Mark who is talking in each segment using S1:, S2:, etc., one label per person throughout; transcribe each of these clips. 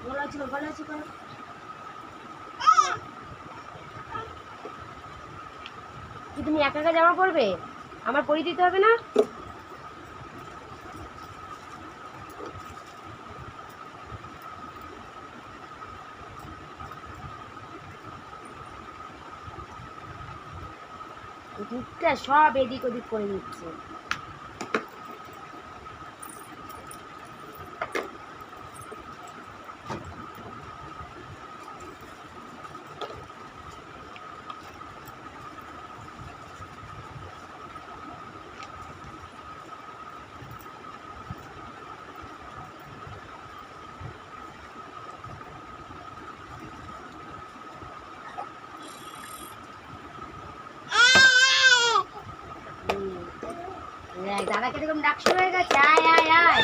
S1: ভালো আছে ভালো আছে। কি তুমি একা একা জামা পরবে? আমার পরিয়ে দিতে হবে না? দুধটা সব এদিক ওদিক করে নিচ্ছে। দাদাকে এরকম ডাক শুরু হয়ে গেছে, আয় আয় আয়।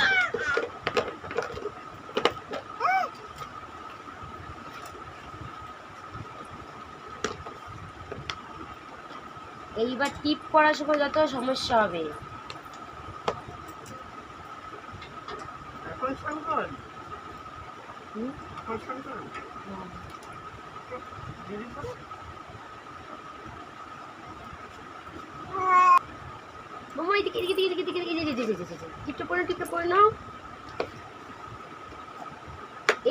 S1: এইবার টিপ করার সময় যত সমস্যা হবে। টিপটা পরে নাও।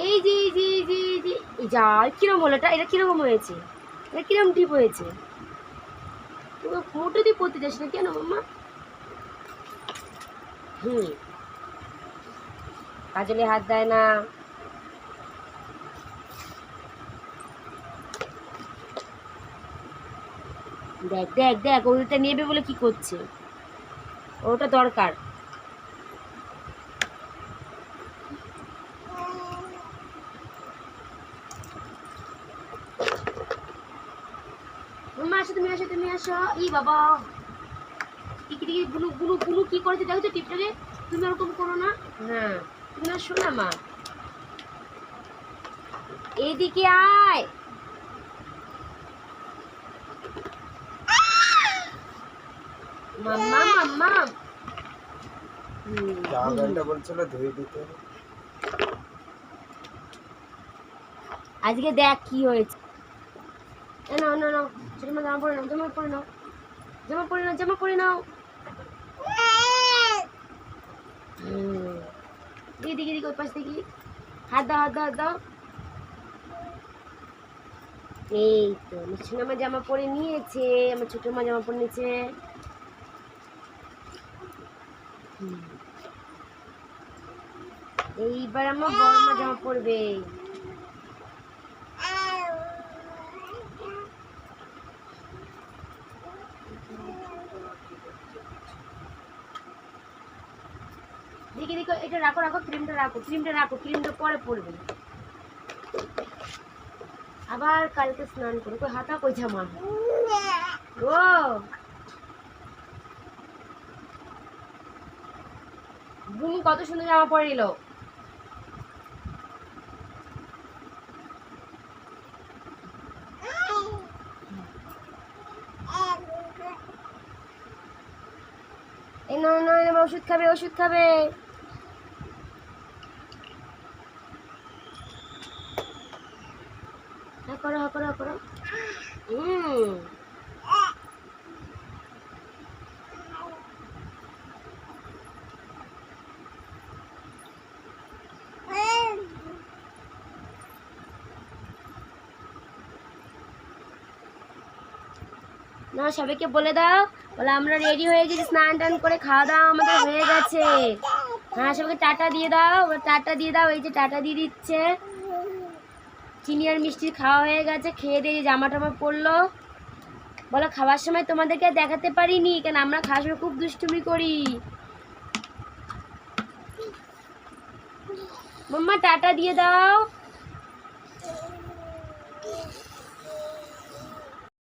S1: এই যে যা কিরকম হলো এটা কিরকম হয়েছে? এটা কিরকম টিপ হয়েছে? তুমি মোটো দিয়ে পড়তে যাস না কেন মাম্মা? কাজলে হাত দেয় না। দেখ দেখ দেখ ওটা নেবে বলে কি করছে, ওটা দরকার। তুমি আসো। ই বাবা গুলু গুলু গুলু কি করেছে দেখো তো টিপটাকে। তুমি ওরকম করো না। হ্যাঁ তুমি আসো না মা, এইদিকে আয়। মাম্মা মাম্মা আজকে দেখ কি হয়েছে। না না না জামা পরে নাও, জামা পরে নাও, জামা পরে নাও, জামা পরে নাও। দিকে ওই পাশ থেকে হাত দাও, হাত দাও, হাত দাও। এই তো মিষ্টি আমার জামা পরে নিয়েছে, আমার ছোট মা জামা পরে নিয়েছে। এইবার আমার বড় মা জামা পরবে। দেখি দেখো এটা রাখো, রাখো ক্রিমটা রাখো, ক্রিমটা রাখো, ক্রিমটা পরে পরবে। আবার কালকে স্নান করো। কই হাতা কই জামা? ও বুনু কত সুন্দর জামা পরে নিল। এই না না ওষুধ খাবে, ওষুধ খাবে। করো করো করো। না সবাইকে বলে দাও, বলে আমরা রেডি হয়ে গেছি, স্নান টান করে খাওয়া দাওয়া আমাদের হয়ে গেছে। হ্যাঁ সবাইকে টাটা দিয়ে দাও, টাটা দিয়ে দাও। এই যে টাটা দিয়ে দিচ্ছে। চিনি আর মিষ্টি খাওয়া হয়ে গেছে, খেয়ে দিয়ে জামা টামা পরলো। বলো খাওয়ার সময় তোমাদেরকে দেখাতে পারিনি কেন, আমরা খাওয়ার সময় খুব দুষ্টুমি করি। মাম্মা টাটা দিয়ে দাও।